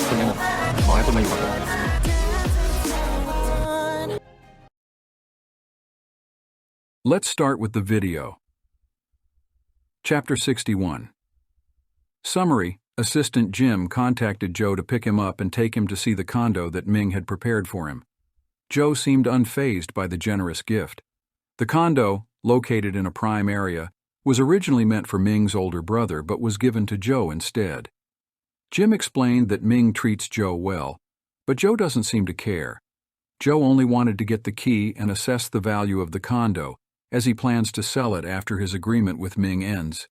그냥 해보면 이거든. Let's start with the video. Chapter 61. Summary: Assistant Jim contacted Joe to pick him up and take him to see the condo that Ming had prepared for him. Joe seemed unfazed by the generous gift. The condo, located in a prime area, was originally meant for Ming's older brother but was given to Joe instead. Jim explained that Ming treats Joe well, but Joe doesn't seem to care. Joe only wanted to get the key and assess the value of the condo, as he plans to sell it after his agreement with Ming ends.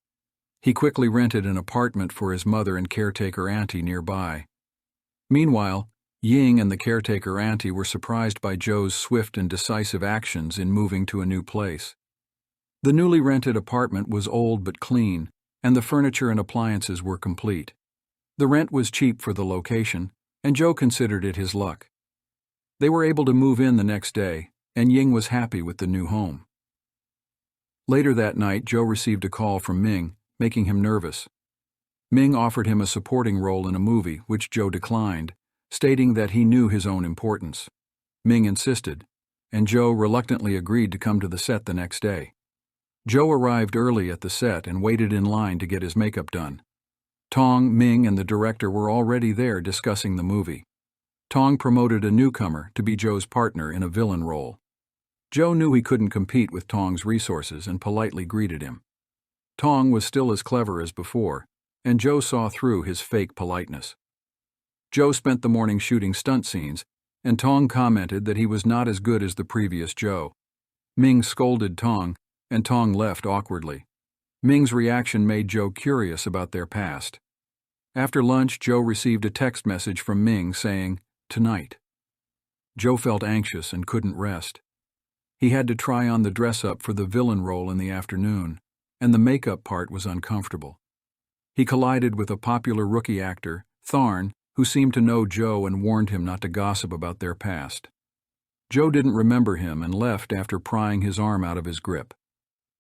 He quickly rented an apartment for his mother and caretaker auntie nearby. Meanwhile, Ying and the caretaker auntie were surprised by Joe's swift and decisive actions in moving to a new place. The newly rented apartment was old but clean, and the furniture and appliances were complete. The rent was cheap for the location, and Joe considered it his luck. They were able to move in the next day, and Ying was happy with the new home. Later that night, Joe received a call from Ming, making him nervous. Ming offered him a supporting role in a movie, which Joe declined, stating that he knew his own importance. Ming insisted, and Joe reluctantly agreed to come to the set the next day. Joe arrived early at the set and waited in line to get his makeup done. Tong, Ming, and the director were already there discussing the movie. Tong promoted a newcomer to be Joe's partner in a villain role. Joe knew he couldn't compete with Tong's resources and politely greeted him. Tong was still as clever as before, and Joe saw through his fake politeness. Joe spent the morning shooting stunt scenes, and Tong commented that he was not as good as the previous Joe. Ming scolded Tong, and Tong left awkwardly. Ming's reaction made Joe curious about their past. After lunch, Joe received a text message from Ming saying, "Tonight." Joe felt anxious and couldn't rest. He had to try on the dress-up for the villain role in the afternoon, and the makeup part was uncomfortable. He collided with a popular rookie actor, Tharn, who seemed to know Joe and warned him not to gossip about their past. Joe didn't remember him and left after prying his arm out of his grip.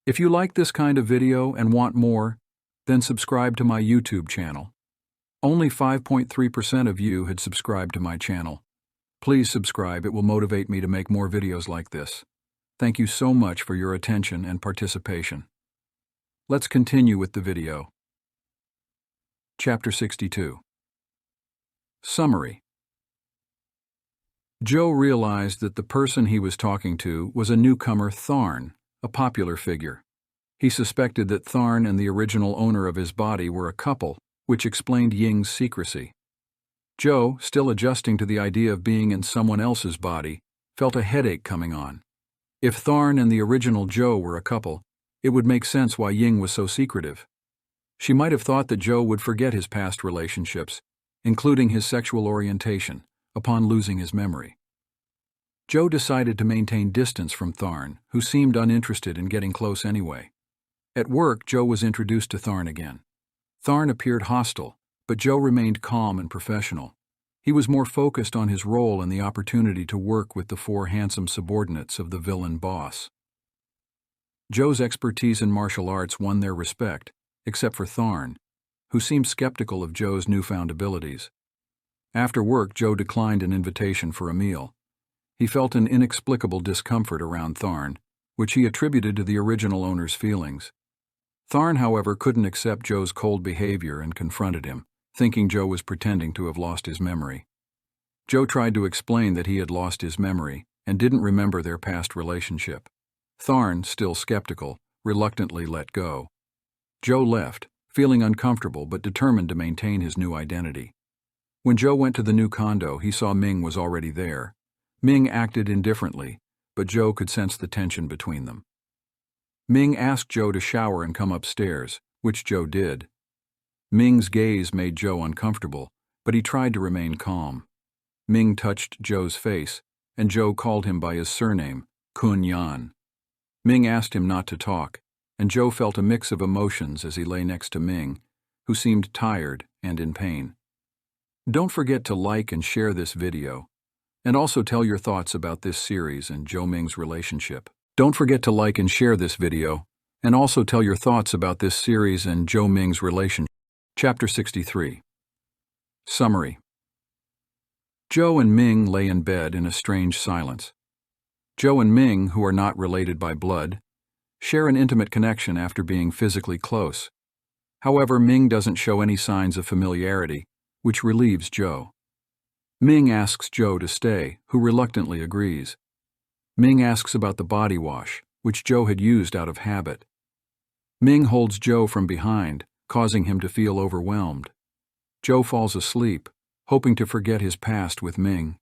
If you like this kind of video and want more, then subscribe to my YouTube channel. Only 5.3% of you had subscribed to my channel. Please subscribe, it will motivate me to make more videos like this. Thank you so much for your attention and participation. Let's continue with the video. Chapter 62. Summary. Joe realized that the person he was talking to was a newcomer, Tharn, a popular figure. He suspected that Tharn and the original owner of his body were a couple, which explained Ying's secrecy. Joe, still adjusting to the idea of being in someone else's body, felt a headache coming on. If Tharn and the original Joe were a couple, it would make sense why Ying was so secretive. She might have thought that Joe would forget his past relationships, including his sexual orientation, upon losing his memory. Joe decided to maintain distance from Tharn, who seemed uninterested in getting close anyway. At work, Joe was introduced to Tharn again. Tharn appeared hostile, but Joe remained calm and professional. He was more focused on his role and the opportunity to work with the four handsome subordinates of the villain boss. Joe's expertise in martial arts won their respect, except for Tharn, who seemed skeptical of Joe's newfound abilities. After work, Joe declined an invitation for a meal. He felt an inexplicable discomfort around Tharn, which he attributed to the original owner's feelings. Tharn, however, couldn't accept Joe's cold behavior and confronted him, thinking Joe was pretending to have lost his memory. Joe tried to explain that he had lost his memory and didn't remember their past relationship. Tharn, still skeptical, reluctantly let go. Joe left, feeling uncomfortable but determined to maintain his new identity. When Joe went to the new condo, he saw Ming was already there. Ming acted indifferently, but Joe could sense the tension between them. Ming asked Joe to shower and come upstairs, which Joe did. Ming's gaze made Joe uncomfortable, but he tried to remain calm. Ming touched Joe's face, and Joe called him by his surname, Kun Yan. Ming asked him not to talk, and Joe felt a mix of emotions as he lay next to Ming, who seemed tired and in pain. Don't forget to like and share this video, and also tell your thoughts about this series and Joe Ming's relationship. Don't forget to like and share this video, and also tell your thoughts about this series and Joe Ming's relationship. Chapter 63. Summary. Joe and Ming lay in bed in a strange silence. Joe and Ming, who are not related by blood, share an intimate connection after being physically close. However, Ming doesn't show any signs of familiarity, which relieves Joe. Ming asks Joe to stay, who reluctantly agrees. Ming asks about the body wash, which Joe had used out of habit. Ming holds Joe from behind, causing him to feel overwhelmed. Joe falls asleep, hoping to forget his past with Ming.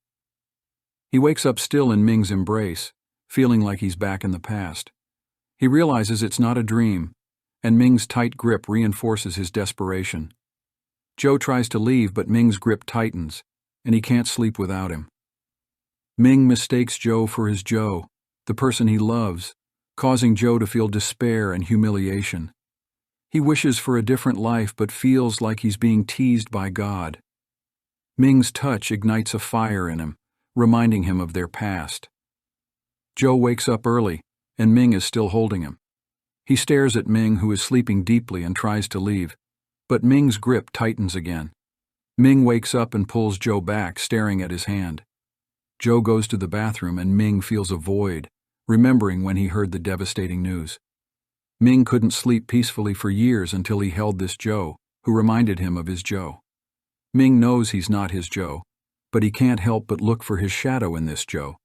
He wakes up still in Ming's embrace, feeling like he's back in the past. He realizes it's not a dream, and Ming's tight grip reinforces his desperation. Joe tries to leave, but Ming's grip tightens, and he can't sleep without him. Ming mistakes Joe for his Joe, the person he loves, causing Joe to feel despair and humiliation. He wishes for a different life but feels like he's being teased by God. Ming's touch ignites a fire in him, reminding him of their past. Joe wakes up early, and Ming is still holding him. He stares at Ming, who is sleeping deeply, and tries to leave, but Ming's grip tightens again. Ming wakes up and pulls Joe back, staring at his hand. Joe goes to the bathroom, and Ming feels a void, remembering when he heard the devastating news. Ming couldn't sleep peacefully for years until he held this Joe, who reminded him of his Joe. Ming knows he's not his Joe, but he can't help but look for his shadow in this Joe.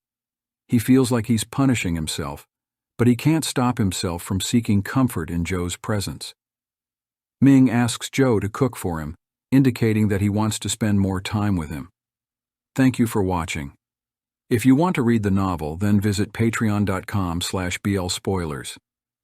He feels like he's punishing himself, but he can't stop himself from seeking comfort in Joe's presence. Ming asks Joe to cook for him, indicating that he wants to spend more time with him. Thank you for watching. If you want to read the novel, then visit patreon.com/blspoilers.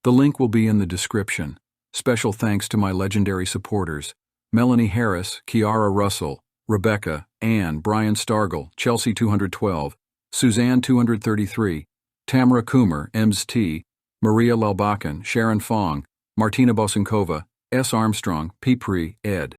The link will be in the description. Special thanks to my legendary supporters, Melanie Harris, Kiara Russell, Rebecca, Ann, Brian Stargell, Chelsea 212, Suzanne 233, Tamara Coomer, Ems T, Maria Lalbakan, Sharon Fong, Martina Bosankova, S. Armstrong, P. Pri, ed.